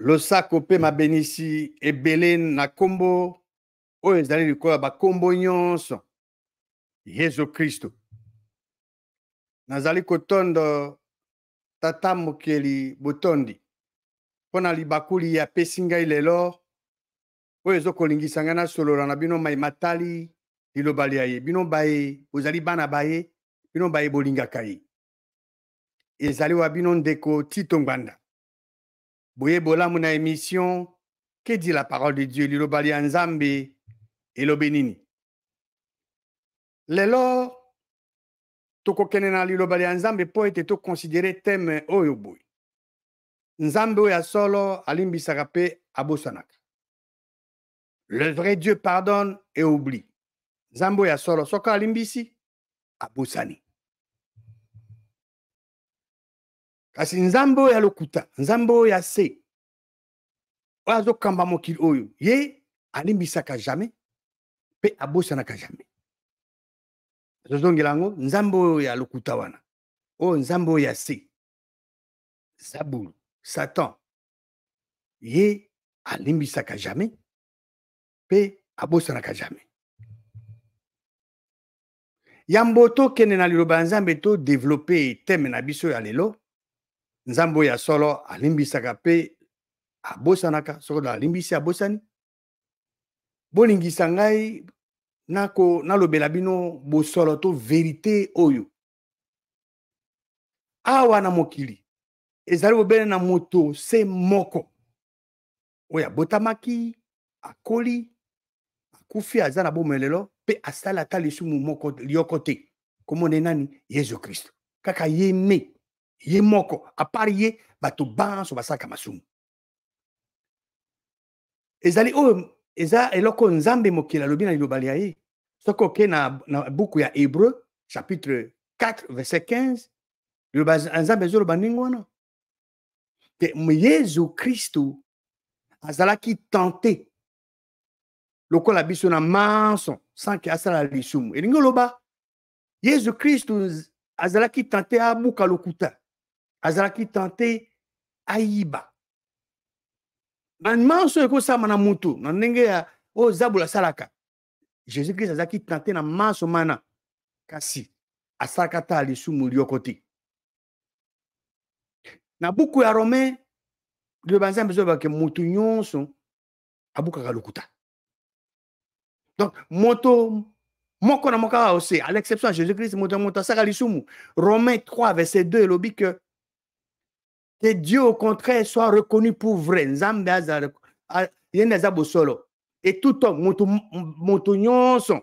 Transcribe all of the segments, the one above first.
losako pe mabenisi ebele na kombo oyo ezali likola bakombo nyonso Yesu Kristo. Nazali kotondo tata mokeli botondi pona libakuli ya pesi ngai lelo oyo ezokolingisa ngai nasolola na bino mai matali liloba lia ye. Bino baye ozali bana baye, bino baye bolingaka ye. Ezali wa bino ndeko Tito Ngbanda. Boye bolamu na émission Que dit la parole de Dieu? Liloba lia Nzambe elobi nini? Lelo tokokene na liloba lia Nzambe po ete to considérer thème oyo boy. Nzambe oyo ya solo alimbisaka pe abosanaka. Le vrai Dieu pardonne et oublie. Nzambe oyo ya solo soka alimbisi abosani. Kasi Nzambe oyo ya lokuta, Nzambe oyo ya se oyo azokamba mokili oyo ye alimbisaka jamais pe abosanaka jamais. Zozongela yango Nzambe oyo ya lokuta wana oyo Nzambe oyo ya se Zabulu, Satan ye alimbisaka jamais pe abosanaka jamais. Yambo tokende na liloba ya Nzambe to développer thème na biso ya lelo. Nzambe oyo ya solo alimbisaka pe abosanaka soko alimbisi abosani. Bolingisa ngai nalobela bino bosolo to vérité oyo. Awa na mokili ezali bobele na moto se moko oyo abotamaki akoli akufi aza na bomoi lelo pe asala ata lisumu moko lioko te. Komone nani? Yesu Kristo. Kaka ye me ye moko apart ye bato banso basaka masumu. Ezali oyo eza eloko Nzambe mokili alobi na liloba lia ye. Soko ke na buku ya Hébreu chapitre 4 verset 15 liloba Nzambe ezoloba ndenge wana ke Yesu Kristo azalaki tenté lokola biso na manso sans ke asala lisumu. Elingi oloba Yesu Kristo azalaki tenté abuka lokuta, azalaki tenté ayiba. Na manso ekosama na mutu na ndenge ya o Zabula salaka. Jésus Christ azalaki tenté na manso mana kasi asalaka ta lisumu lioko te. Na buku ya Romain liloba Nzambe ezoba ke mutu nyonso abukaka lokuta. Donc moto moko na moka aussi à l'exception de Jésus-Christ moto asaka lisumu. Romains 3 verset 2 elobi que Dieu au contraire soit reconnu pour vrai. Nzambe yende azabo solo. Et tout homme moto nyonso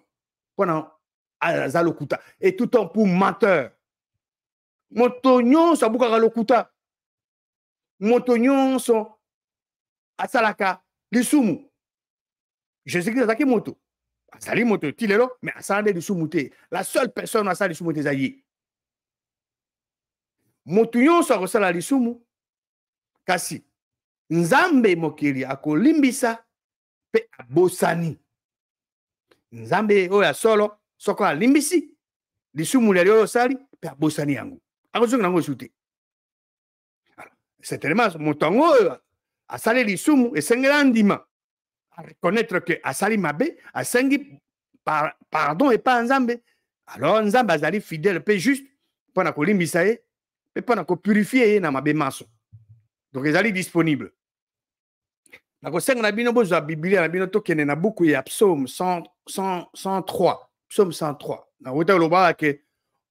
pona aza lokuta. Et tout homme pour menteur. Moto nyonso abukaka lokuta. Moto nyonso asalaka lisumu. Jésus-Christ azaki moto. Asali moto tilelo mais asala lisumu te. La seule personne asala lisumu te zaye. Moto nyonso akosala lisumu kasi Nzambe mokili akolimbisa pe abosani. Nzambe oyo ya solo soko alimbisi lisumu leli oyo sali pe abosani yango. Akozonga nango sute. Certainement moto oyo asali lisumu esengela ndima à reconnaître que asali mabe asengi pardon et pas Nzambe. Alors Nzambe azali fidèle pe juste pona kolimbisa ye pe pona ko purifier ye na mabe maso. Donc ezali disponible. Nakosenga na bino bozwa Biblia na bino tokende na buku ya Psaume 103. Psaume 103. Na wota loba ke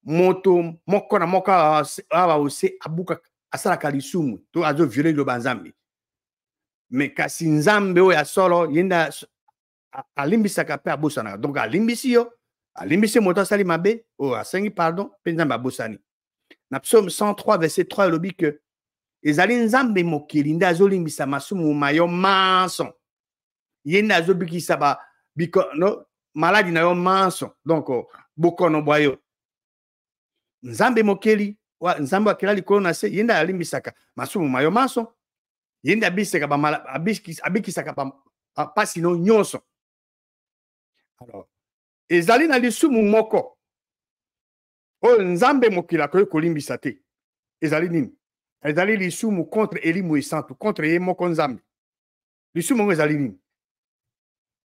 moto moko na moka awa ose abuka asalaka lisumu to azo violer loba Nzambe. Mais kasi Nzambe oyo ya solo yenda alimbisaka pe abosana. Donc alimbisi yo, alimbisi moto asali mabe o asengi pardon pe Nzambe abosani. Na Psaume 103 verset 3 elobi que ezali Nzambe mokili nde azolimbisa masumu mayo manso. Yenda azobikisa ba no maladi na yo manso. Donc bokono boyo. Nzambe mokili Nzambe akela likolo na se yenda alimbisaka masumu mayo manso. Yenda abisaka ba abikisaka pa pasi no nyonso. Alors ezali na lisumu moko oyo Nzambe mokili akoki kolimbisa te. Ezali nini? ezali lisumu contre elimu esantu contre ye moko nzambe lisumu ngo ezali nini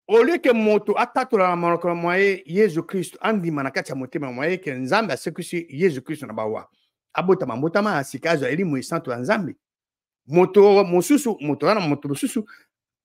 au lieu que moto atatola na monoko na mwaye Yesu Kristo andima na kati ya motema mwaye ke nzambe asekisi Yesu Kristo na bawa abotama mbotama asika azwa elimu esantu ya nzambe moto mosusu moto wana moto mosusu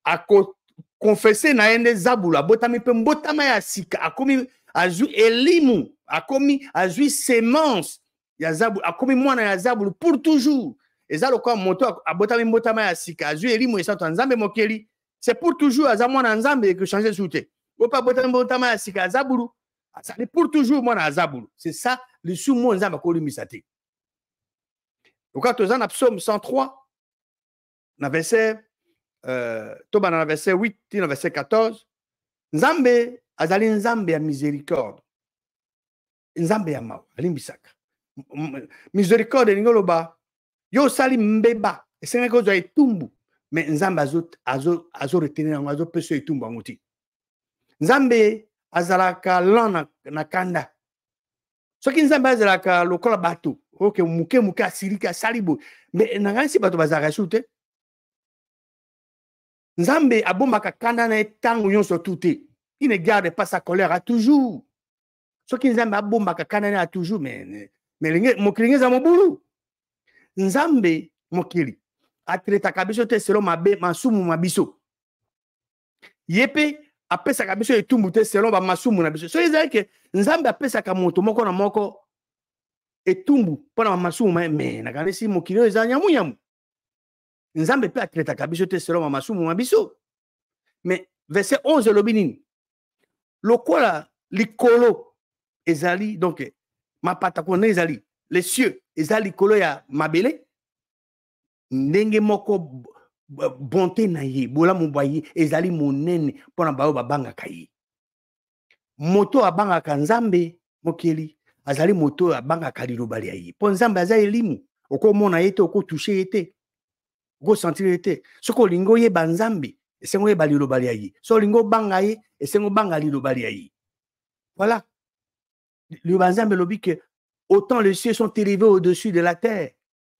ako confesser na ende zabulu abotami pe mbotama ya sika akomi azwi elimu akomi azwi semence ya zabulu akomi mwana ya zabulu pour toujours eza lokola moto abotami mbotama ya sika azwi elimu esantu ya nzambe mokeli c'est pour toujours aza mwana nzambe que changer soute opa botami mbotama ya sika zabulu azali pour toujours mwana ya zabulu c'est ça lisumu nzambe akolimbisa te lokola toza na psaume 103 na verset toba na verset 8 na verset 14 nzambe azali nzambe ya miséricorde nzambe ya mawa alimbisaka miséricorde elingi oloba yo osali mbeba esengaki ozwa etumbu mais nzambe azoretenir yango azopesa etumbu yango ti nzambe azalaka lan na kanda soki nzambe azalaka lokola bato oke muke asiriki asali boye mais nanga nsi bato bazalaka su te nzambe abombaka kanda na ye ntango nyonso tu te il ne garde pas sa colère à toujours soki nzambe abombaka kanda na ye à toujours mais mokili nge eza mobulu nzambe mokili atretaka biso te selon mabe masumu ma biso ye mpe apesaka biso etumbu te selon bamasumu na biso so ezali ke nzambe apesaka moto moko na moko etumbu mpona bamasumu me nakanisi mokili oyo eza nyamunyamu nzambe mpe atretaka biso te selon bamasumu ma biso mais verset 11 elobi nini lokola likolo ezali donc mapata kona ezali les cieux ezali likolo ya mabele ndenge moko bonté na ye bolamu bwa ye ezali monene mpona bayo babangaka ye moto abangaka nzambe mokeli azali moto abangaka liloba ya ye mpo nzambe aza elimu okomona ye te okotouche ye te okosentir ye te soki olingi oyeba nzambe esengo oyeba liloba ya ye so olingi obanga ye esengo obanga liloba ya ye voilà liloba nzambe elobi ke autant les cieux sont élevés au-dessus de la terre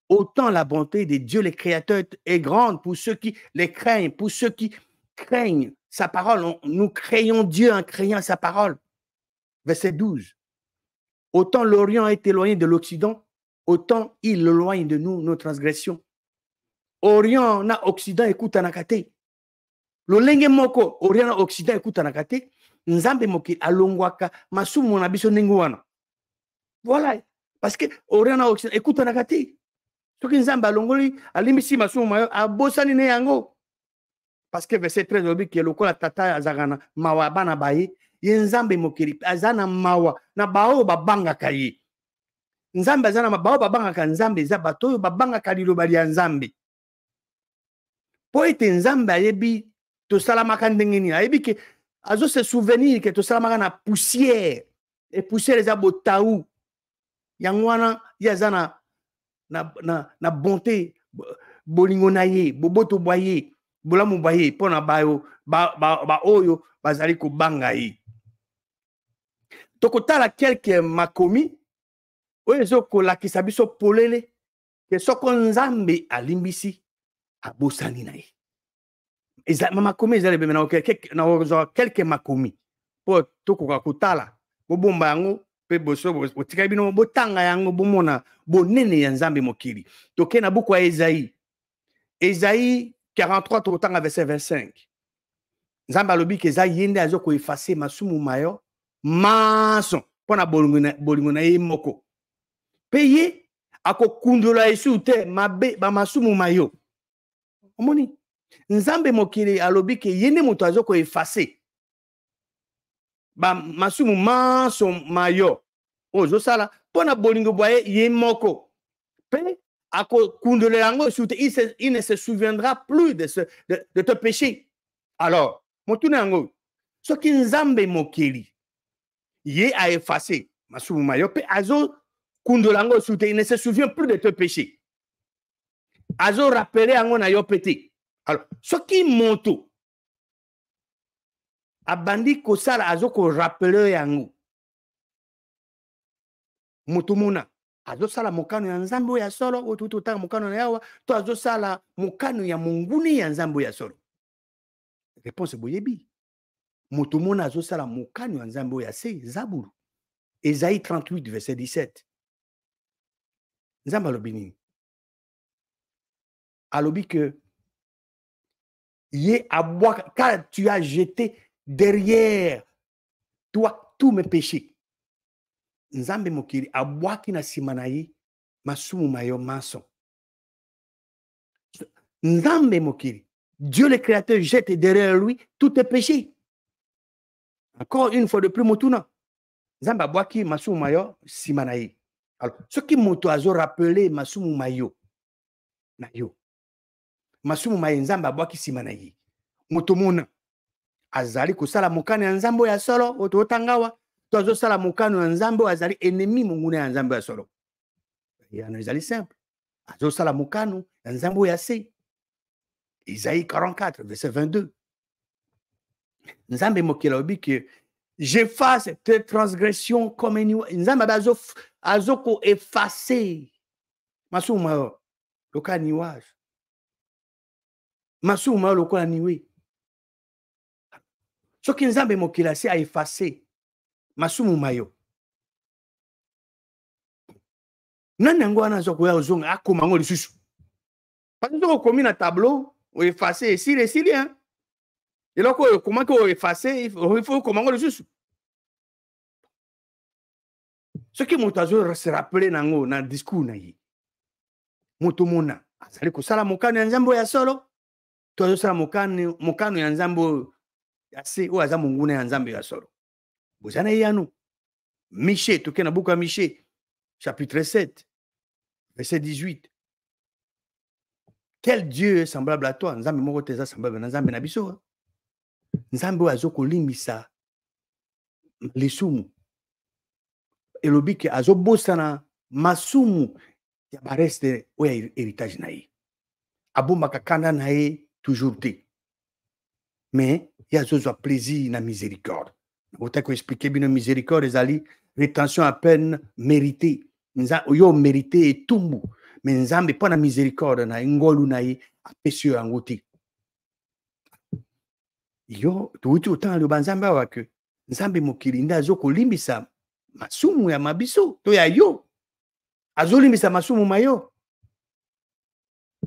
autant la bonté de Dieu, le Créateur, est grande pour ceux qui les craignent, pour ceux qui craignent sa parole. Nous craignons Dieu en craignant sa parole. Verset 12. Autant l'Orient est éloigné de l'Occident, autant il éloigne de nous nos transgressions. Orient na Occident écoute anakate. Lolenge moko, Orient na Occident écoute anakate. Nzambe moki alongwaka masumu na biso nenguana. Voilà. Parce que Orient na Occident écoute anakate. Soki nzambe alongoli alimbisi masumu mayo abosani ne yango parce que verset 13 obi ke lokola tata azakana mawa bana baye ye nzambe mokeli azana mawa na bao babangaka ye nzambe azana bao babangaka nzambe za bato babangaka liloba ya nzambe po ete nzambe ayebi tosalamaka ndenge nini ayebi ke azo se souvenir ke tosalamaka na poussière et poussière eza botaou yango wana ye azana na bonté bolingo na ye boboto boye bolamu boye pona bayo ba oyo bazali ko banga ye tokotala quelque makomi oyo ezoko lakisa biso polele ke soko nzambe alimbisi abosani na ye eza makomi ezali beme na quelque makomi po tokoka kotala bobomba yango pe boso botika bino botanga yango bomona bonene ya nzambe mokili toke na buku ya Esaïe 43 tokotanga verset 25 nzambe alobi ke eza yende azoko effacer masumu mayo maso pona bolingo na ye moko pe ye akokundola esu te mabe ba masumu mayo omoni nzambe mokili alobi ke yende moto azoko effacer ba masumu maso mayo ozo sala pona bolingo boye ye moko pe ako kundole yango sute il ne se souviendra plus de te péché alors motuna yango soki nzambe mokeli ye a effacé masumu mayo pe azo kundole yango sute il ne se souvient plus de te péché azo rappeler yango na yo pété alors soki moto abandi kosala azoko rappeler yango mutumuna azosala mokano ya nzambe ya solo o tutotanga mokano na yawa to azosala mokano ya monguni ya nzambe ya solo. Réponse boyebi. Moto mona azosala mokano ya nzambe ya se Zaburu. Ésaïe 38 verset 17. Nzambe alobi nini? Alobi que Yé aboie, car tu as jeté derrière toi tous mes péchés. Nzambe mokili abwaki na sima na ye masumu mayo maso. Nzambe mokili, Dieu le Créateur jette derrière lui tous tes péchés. Encore une fois de plus, motuna. Nzambe abwaki masumu mayo sima na ye. Alors, ce qui moto azo rappelé masumu mayo na yo. Masumu maye nzambe abwaki sima na ye. Moto mona azali kosala mokano ya nzambe ya solo ototangawa to azosala mokano ya nzambe azali ennemi monguna ya nzambe ya solo. Yana ezali simple. Azosala mokano ya nzambe ya se. Isaïe 44 verset 22. Nzambe mokila obi que j'efface tes transgressions comme un nuage. Nzambe azoko effacer masumu mayo loka nuage. Masumu mayo loka niwe. Soki nzambe mokila si a effacé masumu mayo. Nani yango wana zo koya ozonga akoma ngo lisusu. Parce que komi na tableau o effacer esili hein. Et là comment ko effacer il faut comment ngo lisusu. Soki moto azo se rappeler nango na discours na ye. Moto mona azali kosala mokano ya nzambe ya solo. To azo sala mokano ya nzambe Assez ou aza monguna ya nzambe ya solo. Bozana yanu. Michée, toke na buka Michée, chapitre 7, verset 18. Quel Dieu est semblable à toi? Nzambe moko teza semblable na nzambe na biso. Nzambe azo kolimbisa lisumu. Elobi ke azo bosana masumu ya bareste oya héritage na ye. Abombaka kanda na ye toujours te. Mais il y a ce plaisir na miséricorde. Autant que expliquer bien miséricorde, ezali rétention à peine méritée. Yo mérité et tumbu. Mais nzambe pas na miséricorde na ngolu na ye apesio angoti. Yo tuuti autant le banzambe wa que nzambe mokili nda zo kolimbisa masumu ya mabiso to ya yo. Azolimbisa masumu mayo.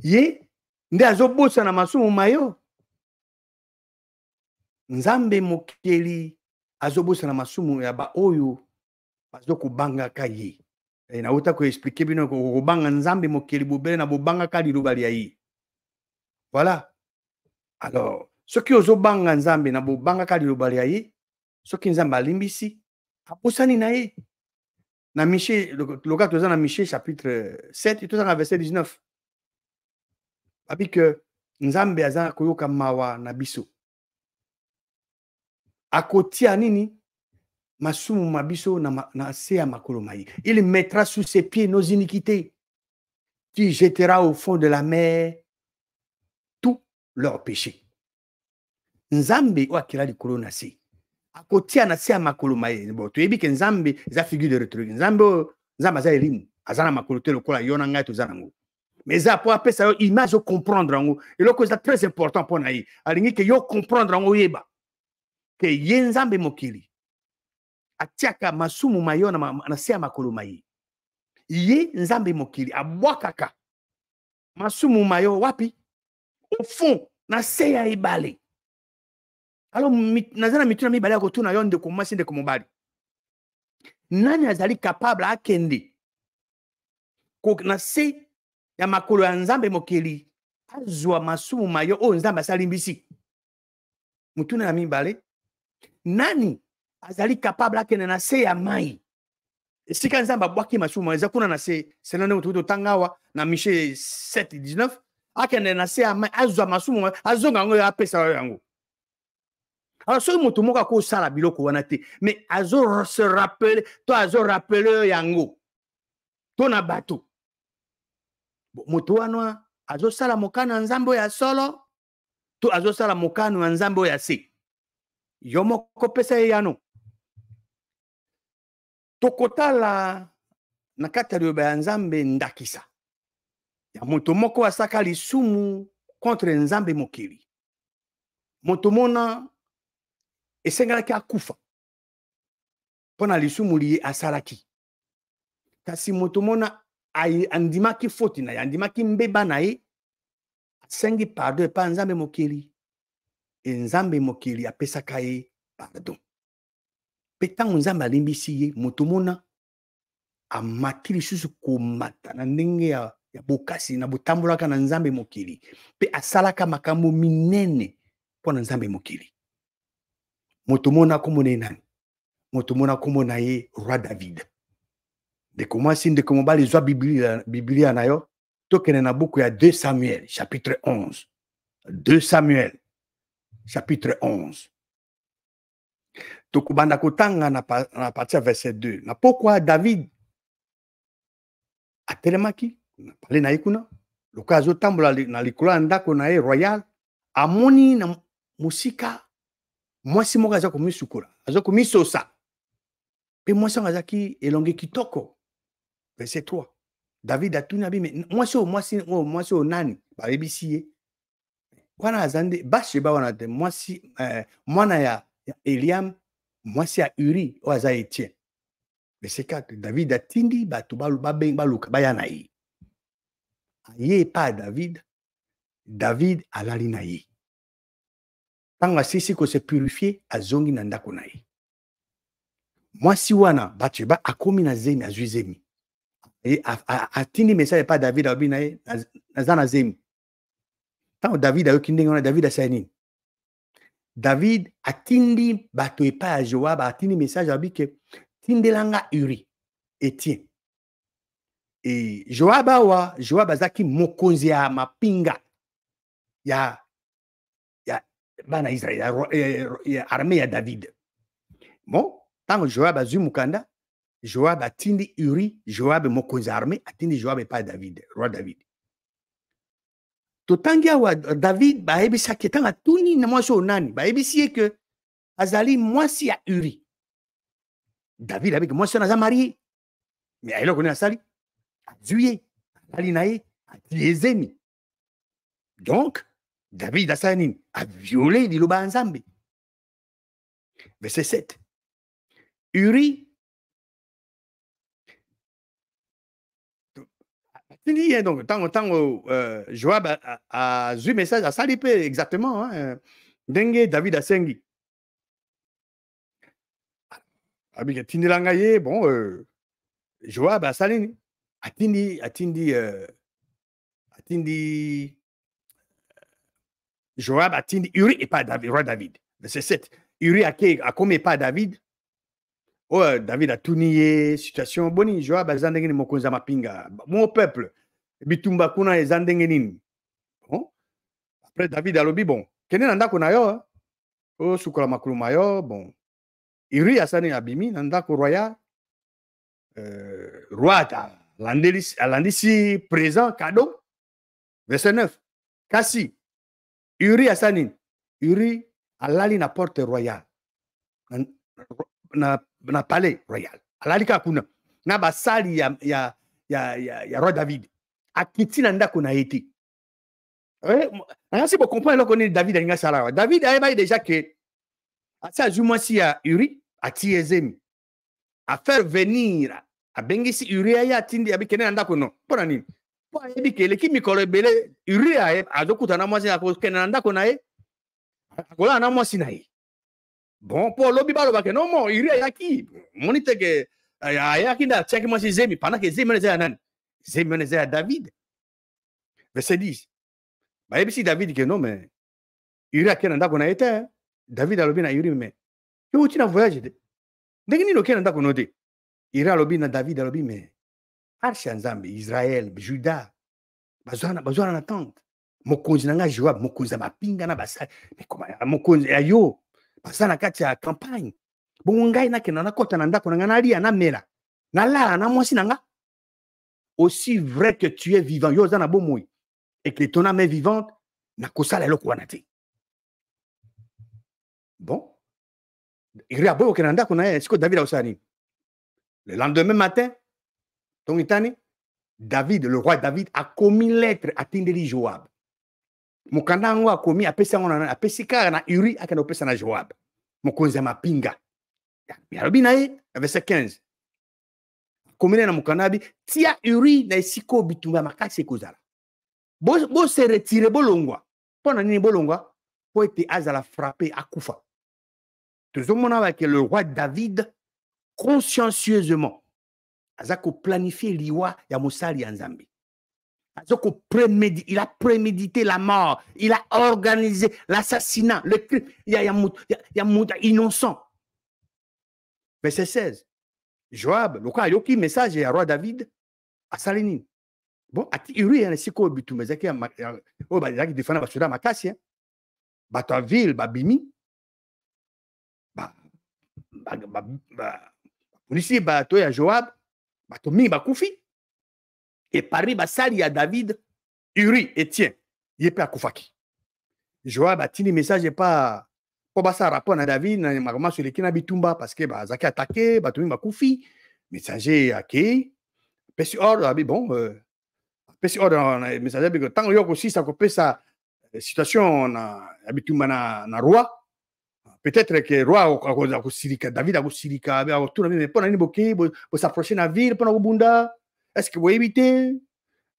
Ye nda zo bosa na masumu mayo. Nzambe mokeli azobosa na masumu ya ba oyo bazoko banga kaye. E na uta ko expliquer bino ko banga nzambe mokeli bobele na bobanga ka liloba ya yi. Voilà. Alors, ce qui ozo banga nzambe na bobanga ka liloba ya yi, ce qui nzambe alimbisi aposani na ye. Na Michée, le toza na Michée chapitre 7 et tout ça na verset 19. Abi que nzambe aza koyoka mawa na biso. Akotia nini masumu mabiso na se ya makolo mayi. Il mettra sous ses pieds nos iniquités. Tu jetteras au fond de la mer tous leurs péchés. Nzambe wa kila likolo na se. Akotia na se ya makolo mayi. Bon, tu ebi ke nzambe za figure de rhétorique. Nzambe za elimu. Azana makolo te lokola yona ngai tozana ngo. Mais ça pour appeler ça image comprendre ngo. Et loko c'est très important pour na yi. Alingi ke yo comprendre ngo yeba. Que ye nzambe mokili atiaka masumu mayo na se ya makolo mayi. Ye nzambe mokili abwakaka masumu mayo wapi? Au fond na se ya ebale. Alors nazana mituna mibale ko tuna yo ndeko mwasi ndeko mobali. Nani azali capable akende ko na se ya makolo ya nzambe mokili azwa masumu mayo o nzambe asalimbisi. Mutuna na mibale nani azali capable akende na se ya mai. Sika nzamba bwaki masumu eza kuna na se senane mutu tangawa na Michée 7:19 akende na se ya mai azwa masumu azonga ngo ya pesa yango. Alors so mutu moka ko sala biloko wana te mais azo se rappeler to azo rappeler yango to na bato. Mutu wana azo sala mokano nzambo ya solo to azo sala mokano nzambo ya se. Yomo kopesa yano. Tokotala na kati ya liloba ya Nzambe ndakisa ya moto moko asaka lisumu contre Nzambe mokili. Moto mona esengalaki akufa mpona lisumu liye asalaki. Kasi moto mona andimaki foti na ye, andimaki mbeba na ye, asengi pardon epa Nzambe mokili. E Nzambe mokili apesaka ye pardon. Pe ntango Nzambe alimbisi ye, moto mona amaki lisusu komata na ndenge ya bokasi na botambolaka na Nzambe mokili. Pe asalaka makambo minene mpona Nzambe mokili. Moto mona komona ye nani? Moto mona komona ye roi David. Ndeko mwasi ndeko mobali zwa Biblia na yo, tokene na buku ya 2 Samuel chapitre 11. 2 Samuel chapitre 11. Tokubanda kotanga na partir verset 2. Na pokwa David atelemaki na pale na ikuna loka azotambola na likolo ya ndako na ye royal, amoni na musika mwasi moko aza komisukola, aza komisosa. Pe mwasi ngo azaki elonge kitoko. Verset 3. David atuni abi me mwasi o nani bayebisi ye. Wana azande Bathsheba wana te mwasi mwana ya Eliam, mwasi ya Uri o aza Etienne. Verset 4. David atindi bato baluka baya na ye. Aye pa David, David alali na ye. Tango asisi ko se purifier, azongi na ndako na ye. Mwasi wana Bathsheba akomi na zemi, azwi zemi. Atindi message pa David abi na ye, naza na zemi. Tango David ayoki ndenge wana, David asali nini? David atindi bato epa ya Joab, atindi message abi ke tindelanga Uri, Etienne. Et Joab azaki mokonzi ya mapinga ya bana Israel, ya armée ya David. Bon, tango Joab azwi mukanda, Joab atindi Uri, Joab mokonzi ya armée, atindi Joab epa David, roi David. Totangi awa David bayebisaki tanga tuni na mwasi onani, bayebisi ye ke azali mwasi ya Uri. David abiki mwasi na za marié, mais ayelo kone asali azwi ali na ye atiezemi. Donc David asali nini? A violé liloba ya Nzambe. Verset 7. Uri tindi donc tango Joab a vu message asali pe exactement ndenge David asengi. Abika tindilanga ye bon Joab asali ni atindi Joab atindi Uri et pas David, roi David. Verset 7. Uri akomi pas David. Oh, David a tuni situation boni. Joab a zandenge ni mokonza mapinga. Mon peuple, bitumba kuna e zandenge nini. Bon. Après David a lobi bon. Kene nandako na yo. Oh, sukola makulu mayo. Bon. Uri asani abimi nandako royal. Roi landisi présent cadeau. Verset 9. Kasi Uri asani. Uri alali na porte royale. Na palais royal. Alali kakuna. Na basali ya roi David. Akiti na ndako na eti. Si vous comprenez que David a sala. David a déjà que asa jumasi ya Uri ati ezemi. A faire venir a bengisi Uri ya tindi abikene na ndako no. Pona nini? Po ayebi ke leki mikolo ebele Uri azokuta na mwasi akokene na ndako na ye. Akola na mwasi na ye. Bon, pour lobi baloba ke non mo Uri ayaki. Monite ke ayaki nda tiaki mwasi zemi pendant que zemi neza ya nani? Zemi neza ya David. Verset 10. Bah si David que non mais Uri akena ndako na ete. David alobi na Uri mais yo uti na voyage de. Ndenge nini okena ndako no de. Uri alobi na David alobi mais arche Nzambe Israël, Juda. Bazwana na tente. Mokonzi nanga Joab, mokonzi mapinga na basali. Mais comment mokonzi ayo basana kati ya campagne. Bon ngai na kena na kota na ndako na lia na mela. Na la na mwasi nanga. Aussi vrai que tu es vivant, yo zana bomoi. Et que ton âme est vivante, na kosala eloko wana te. Bon. Il y a beaucoup de gens qui ont dit que David a aussi. Le lendemain matin, Donc, itani, David, le roi David, a commis lettre à Tindeli Joab. Mukanda a commis à Pesika na Uri à Kanopesa na Joab. Mokonze mapinga. Yarobinae, verset 15. Commis na Mukanabi, tia Uri na Esiko bitumba makasi kozala. Bo se retire bolongwa. Pendant nini bolongwa, pour être azala frappé à Koufa. Tout le monde avec le roi David, consciencieusement, azako planifié liwa ya Moussali Nzambi. Il a prémédité la mort, il a organisé l'assassinat, le crime. Il y a innocent. Verset 16. Joab, le roi, il y a un message à roi David à Salénine. Bon, il y a un siko bitu, mais il y a un qui défend la Basuda Makassi, Bato ville, Babimi, policier, Bato ya Joab, Bato mi, Bakoufi. Et Paris, Basali à David, Uri, Etienne, il est pas à Koufaki. Joab a tenu message et pas ça rapport à David, normalement sur les Kinabitumba, parce que Zaki attaqué, Batoumi Bakoufi, messager à qui, Pessi ordre, bon, Pessi ordre, messager, tant que aussi ça coupe sa situation, Abitumba na roi, peut-être que le roi a Sirika, David a Sirika, tout le monde, pendant une bouquet, pour s'approcher de la ville, pendant Bunda. Est-ce que vous évitez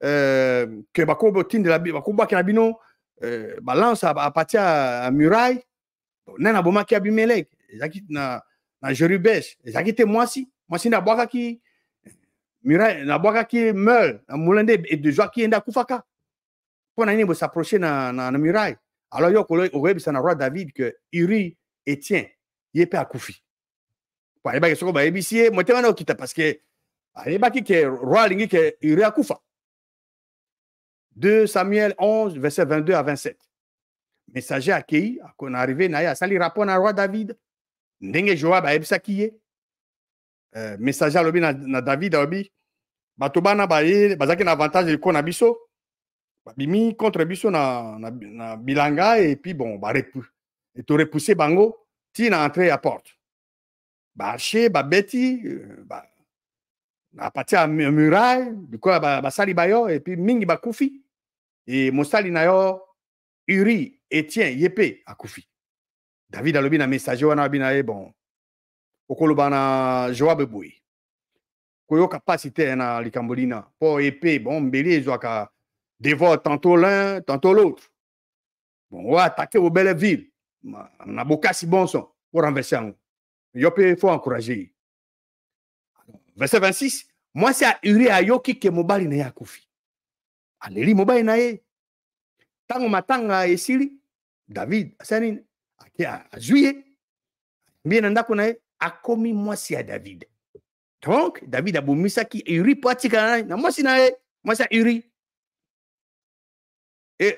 que Bakobo Tinde la Bakoba Kanabino balance à partir à muraille? Nana Boma qui Abimelech, Zaki na Jerubesh, Zaki te moi si na boaka qui muraille, na boaka qui meurt, na moulinde et de joie qui enda Koufaka. Pour n'aller s'approcher na muraille. Alors yo aurait ça na roi David que Uri et tient, il est pas à Koufi. Pour aller baguer sur ba ébicier, moi t'es kita parce que il y a roi Lingi qui est Uri à Koufa. 2 Samuel 11, verset 22 à 27. Messager accueilli, qu'on est arrivé, à sali rapport à roi David. Ndenge Joab a ebisa qui est. Messager lobi na David lobi. Batobana baye, bazaki na avantage de kon abiso. Bimi contre biso na bilanga et puis bon, et to repousser bango, ti na entrer à porte. Baché, babeti, à partir à muraille, du coup, basali bayo, et puis mingi ba Koufi. Et Moussali na yo, Uri, Etienne, Yepé, à Koufi. David a lobi na messager wana binae, bon, okoloba na Joab boui. Koyo capacité na likambolina. Pour épée, bon, mbeli, zoaka dévore tantôt l'un, tantôt l'autre. Bon, on va attaquer aux belles villes. On a beaucoup si bon son pour renverser en haut. Il faut encourager. Verset 26. Moi, c'est à Uri à Yoki que Mobali na Koufi. Allez, Mobali na ye. Tango matanga esili, David, Sanin, a juillet, bien andako na ye, a commis moi si à David. Donc, David a boumisa qui Uri pratika na moi si na ye, moi c'est Uri. Et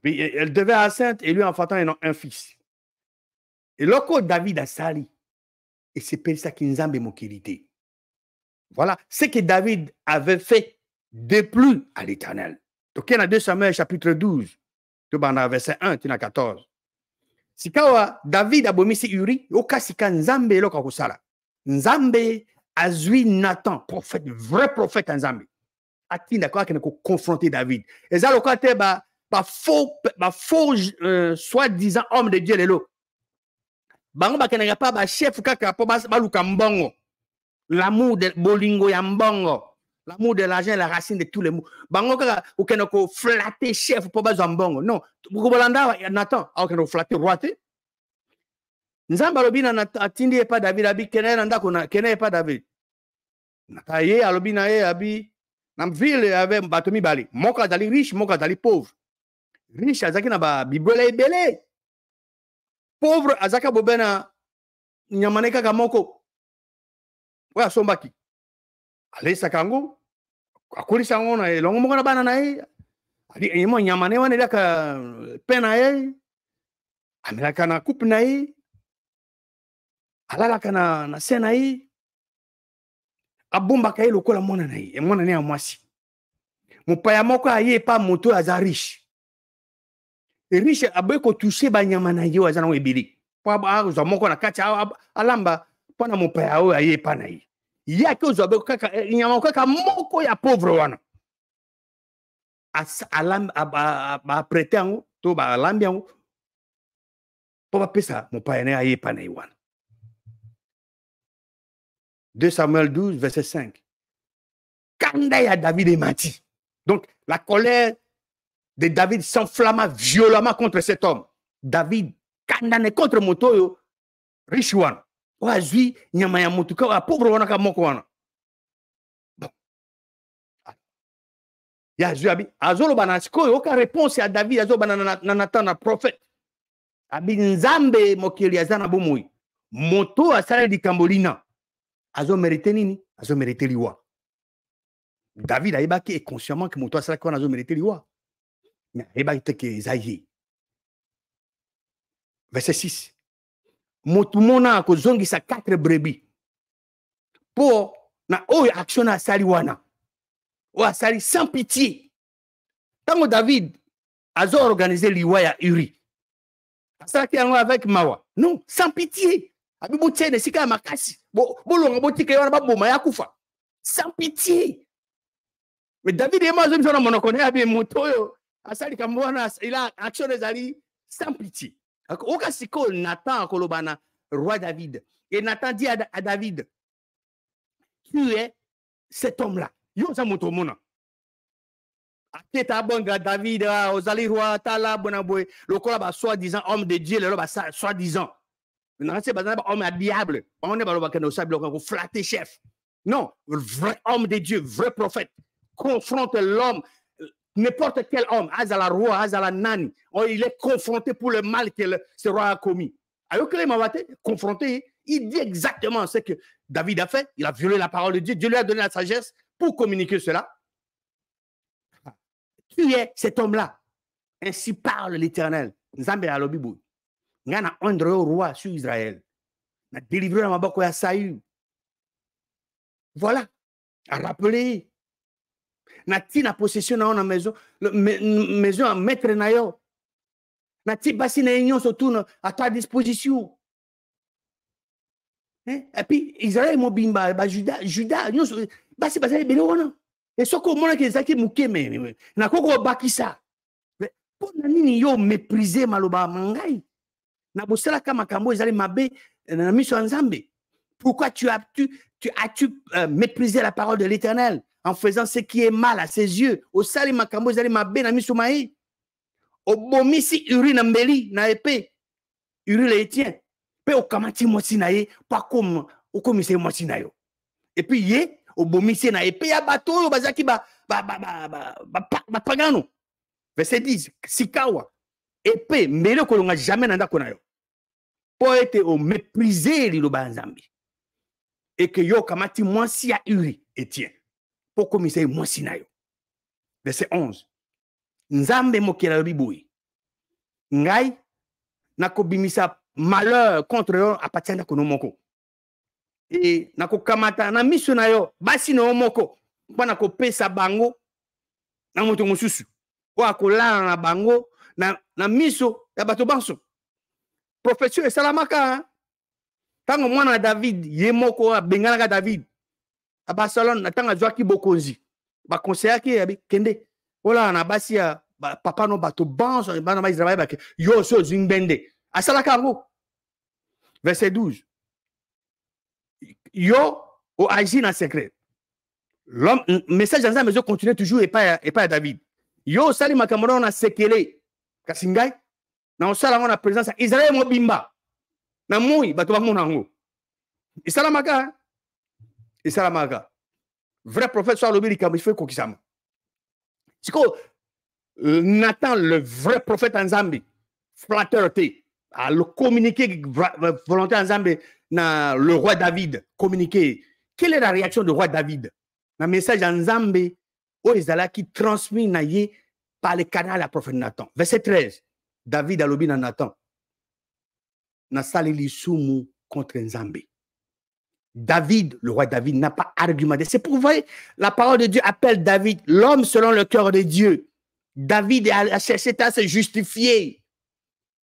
elle devait enceinte et lui enfantant un fils. Et lorsque David a sali, et c'est pour ça qu'il Nzambe mokilité. Voilà ce que David avait fait de plus à l'Éternel. Donc, il y a 2 Samuel chapitre 12, verset 1, 14. Si David a bomisi Uri, oka sika Nzambe loka kusala. Nzambe a zui Nathan, prophète, vrai prophète Nzambe. Ati d'accord qu'il ko confronter David. Et ça loka te ba faux soi-disant homme de Dieu lelo. Bango ba kenanga pa ba chef kaka po ba luka mbongo. L'amour de bolingo ya mbongo. L'amour de l'argent est la racine de tous les mots. Bango kaka ou kenako flatter chef po ba mbongo. Non, ko bolanda Nathan, au kenako flatter roité. Nzamba lobina atindi pas David abi kenena ndako na kenena pas David. Nataye alobina e abi na ville avait batomi bali. Moka dali riche, moka dali pauvre. Riche azaki na ba bibele belé. Pauvre azaka bobena nyamaneka kamoko. Wa sombaki. Ale sakango akuli sangona e longo moko na bana na e. Ali yemo nyamane wana laka pena e. Amelaka na coupe na e. Alalaka na sena e. Abomba kaye lokola mona na ye, mona ne ya mwasi. Mopaya moko aye pa moto aza riche. Et riche abe ko toucher ba nyama na ye aza na ebili. Po ba zo moko na kati alamba pona mopaya o aye pa na ye. Il y a que Zobe, il y a encore qu'un moko ya pauvre wana. À prêter en haut, tout ba lambian. Pour pas ça, mon père n'est pas né wana. 2 Samuel 12, verset 5. Quand ya David est menti. Donc, la colère de David s'enflamma violemment contre cet homme. David, quand on est contre Motoyo, riche one. Oazui, nyamaya motuka, pauvre wana ka moko wana. Bon. Ya Zuabi, azolo banasiko, aucune réponse à David, azolo bananatan na prophète. Abi nzambe mokeli azana bomoi. Moto asala di kambolina. Azo mérité nini? Azo mérité liwa. David a ébaki et consciemment que moto asala kwa azo mérité liwa. Mais ébaki que zayi. Verset 6. Motumona ko zongi sa 4 brebis. Pour na oyo action na sali wana. O asali sans pitié. Tango David azo organiser liwa ya Uri. Asala ki yango avec mawa. Non, sans pitié. Abibo tiene sika makasi. Bolonga botika yana baboma ya kufa. Sans pitié. Mais David est mort, je me connais à bien moto. Asali kamwana, il a action des alliés sans pitié. Oka siko Nathan kolobana roi David. Et Nathan dit à David, tu es cet homme-là. Yo sa moto mona. Aketa bonga David ozali roi tala bonaboy. Lokola ba soi-disant homme de Dieu, le ba soi-disant. Non, c'est pas un homme à diable. On n'est pas le flatter chef. Non, vrai homme de Dieu, vrai prophète. Confronte l'homme, n'importe quel homme, Azala roi, Azala nani. Il est confronté pour le mal que ce roi a commis. Alors que les Mawate, confronté, il dit exactement ce que David a fait. Il a violé la parole de Dieu. Dieu lui a donné la sagesse pour communiquer cela. Tu es cet homme-là. Ainsi parle l'Éternel. Nzambe alobibou. Ngana ondre au roi sur Israël. Na délivré la maboko ya Saül. Voilà. À rappeler. Na ti na possession na on maison, maison à mettre na yo. Na ti basi na union surtout à ta disposition. Et puis Israël mo bimba ba Juda union basi basi belo wana. Et ce que mona ke zaki mukeme na koko bakisa. Pour nini yo mépriser maloba mangai. Na bosala kama kambo ezali mabe na miso nzambe. Pourquoi tu as méprisé la parole de l'Éternel en faisant ce qui est mal à ses yeux? Au sali makambo ezali mabe na miso mai. Au bomisi Uri na mbeli na épée. Uri le tient. Pe au kamati mosi na ye pas comme au commissaire mosi na yo. Et puis ye au bomisi na épée ya bato yo bazaki ba pagano. Verset 10 sikawa épée mbele ko longa jamais nanda kona yo. Pour être au mépriser liloba nzambi. Et que yo kamati mosi ya Uri etient. Pour commissaire mosi na yo. Verset 11. Nzambe mokela ribui. Ngai nakobimisa malheur contre yo apatiana kono moko. Et nakokamata na miso na yo basi no moko. Bana ko pesa bango na moto mosusu. O akolala na bango na miso ya bato banso. Profession et salamaka. Tango mwana David yemoko bengana David. Aba salon na tanga zwaki bokonzi. Ba conseiller ki abi kende. Ola na basi ya papa no bato banso bana ba Israël ba yo so zingbende. Asalaka ngo. Verset 12. Yo o agi en secret. L'homme message dans maison continue toujours et pas à David. Yo sali makamoro na sekele. Kasingai na osala ngona présence Israël mobimba. Na moi bato ba mona ngo. Isalamaka. Vrai prophète soit lobi likambo fait kokisama. Siko Nathan le vrai prophète en Zambie. Flatteur té à le communiquer volonté en Zambie na le roi David communiquer. Quelle est la réaction du roi David? Un message en Zambie au Israël qui transmis naïe par le canal à prophète Nathan. Verset 13. David a lobi na Nathan. Na salili sumu contre Nzambe. David, le roi David, n'a pas argumenté. C'est pour vous voyez, la parole de Dieu appelle David l'homme selon le cœur de Dieu. David a cherché à se justifier.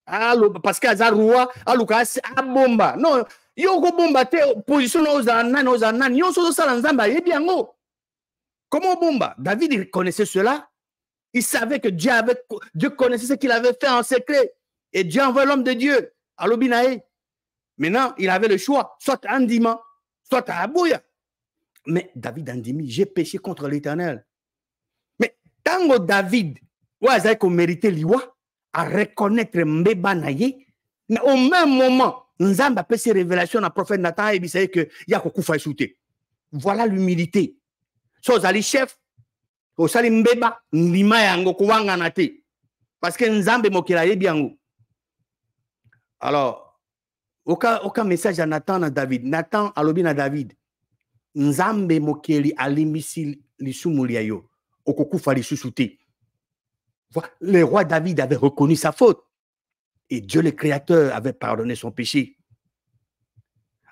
Parce qu'il y a un roi, bomba. Non, Yo ko bomba te position aux nani yo so sala nzamba yebi yango. Comment bomba? David il connaissait cela. Il savait que Dieu connaissait ce qu'il avait fait en secret. Et Dieu envoie l'homme de Dieu à l'Obinae. Maintenant, il avait le choix, soit à Andima, soit à Abouya. Mais David Andimi, j'ai péché contre l'Éternel. Mais tant que David, ouais, qu'on méritait l'iwa, à reconnaître Mbeba Naye, mais au même moment, Nzamba a fait ses révélations à prophète Nathan et il savait que Yakoukoufa est. Voilà l'humilité. So, Zali chef, au Sali Mbeba, Nlima Yango Kouanga Nate. Parce que Nzambe Mokila Yebiango. Alors, aucun message à Nathan à David. Nathan a lobby à David. Nzambe Mokeli alimbisi lisumuliayo. Okokufa lisusute. Le roi David avait reconnu sa faute. Et Dieu le Créateur avait pardonné son péché.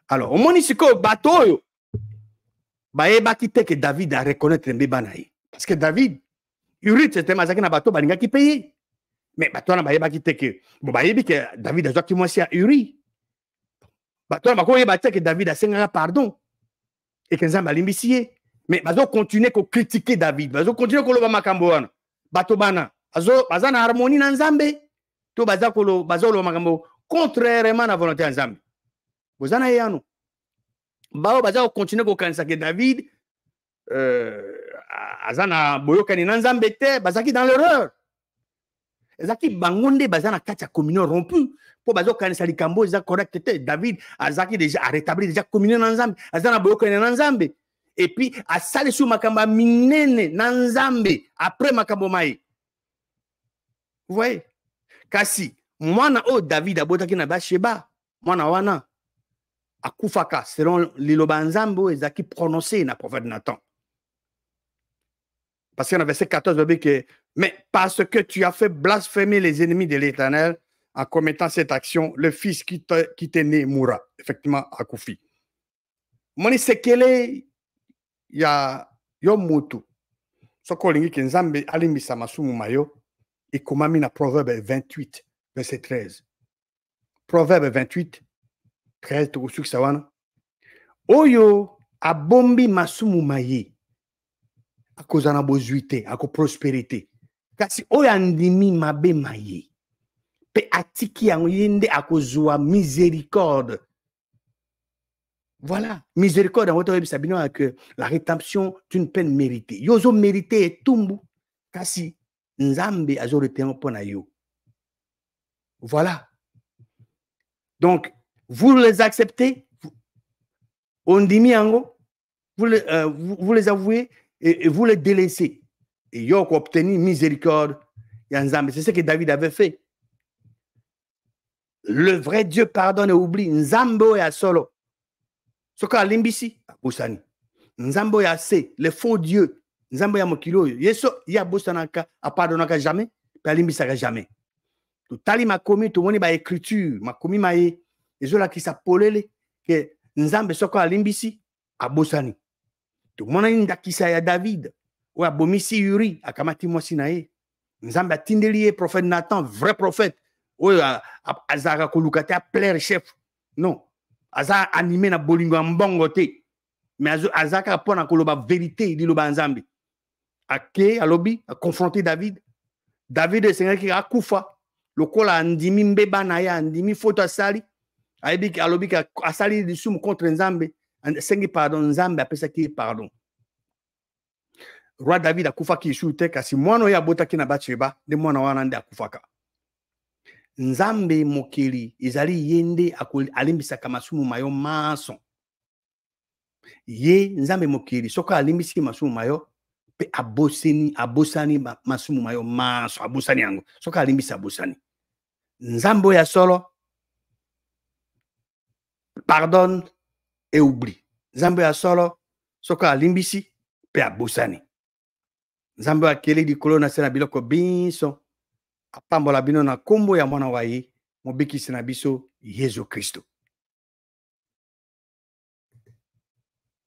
Alors, au monisiko bateau, baeba kite que David a reconnaître mbebanaï. Parce que David, Uri, c'était mazaki na bateau, baninga qui payé. Mais bateau na baeba kite que, bon, baebi que David a joué qui moi à Uri. Bateau na bakoye bate que David a sengara pardon. Et que Nzamba limbisiye. Mais bazo continuer ko critiquer David. Bazo continuer ko loba makambo wana. Bato bana. Baza na harmonie na Nzambe. To baza ko bazo loba makambo contrairement à la volonté de Nzambe. Bozana yano. Bao baza continuer ko kanisa que David azana boyokani na Nzambe te, bazaki dans l'erreur. Ezaki bangonde bazana kati ya communion rompue. Pour bazo kanisa likambo eza correct te. David azaki déjà a rétabli déjà communion na Nzambe. Azana boyokani na Nzambe. Et puis a sali sou makamba minene na Nzambe après makambo mai. Vous voyez? Kasi mwana o David abotaki na Bathsheba, mwana wana akufaka selon liloba Nzambe ezaki prononcé na prophète Nathan. Parce qu'il y a verset 14, il dit que mais parce que tu as fait blasphémer les ennemis de l'Éternel en commettant cette action, le fils qui t'est né mourra. Effectivement, à Koufi. Moni sekele ya yo mutu. Soko lingi ki Nzambe alimbisa masumu mayo ekomami na Proverbe 28 verset 13. Proverbe 28 13 tukusuki sawana. Oyo abombi masumu maye akoza na bozuite, ako prospérité. Kasi oyo andimi mabe maye. Pe atiki yango yende akozwa miséricorde. Voilà, miséricorde en votre sabino que la rédemption d'une peine méritée. Yozo mérité et tumbu. Kasi Nzambe azo retenu pona yo. Voilà. Donc, vous les acceptez, on dit yango, vous les avouez et vous les délaissez. Et yo ko obtenu miséricorde ya Nzambe. C'est ce que David avait fait. Le vrai Dieu pardonne et oublie. Nzambe ya solo. Soka limbisi, bosani. Nzambe ya se, le faux Dieu. Nzambe ya mokilo. Yeso ya bosanaka, a pardonnaka jamais, pa limbisaka jamais. Tout tali makomi, tout moni ba écriture, makomi maye. Ezola ki sa polele, que Nzambe soka limbisi, a bosani. Tout mona ndakisa ya David, ou a bomisi Uri, a kamati mwasi na ye. Nzambe a tindeli prophète Nathan, vrai prophète. Ou azara kolukate a plaire chef. Non. Aza animé na bolingo mbongo te. Mais azaka pona koloba vérité di loba Nzambe. Ake alobi a confronté David. David est seigneur qui a kufa. Lokola andimi mbeba na ya andimi foto asali. Aibi alobi ka asali di sum contre Nzambe. Sengi pardon Nzambe apesa ki pardon. Roi David a kufa ki shute kasi mwana ya bota ki na Bathsheba de mwana wana nde akufaka. Nzambe mokeli ezali yende alimbisa kamasumu mayo maso. Ye Nzambe mokeli soka alimbisi masumu mayo pe abosani masumu mayo maso abosani yango soka alimbisa abosani. Nzambe ya solo pardonne et oublie. Nzambe ya solo soka alimbisi pe abosani. Nzambe akeli di kolona sena biloko binso. Apambola bino na kombo ya mwana wa ye mobikisi na biso Yesu Kristo.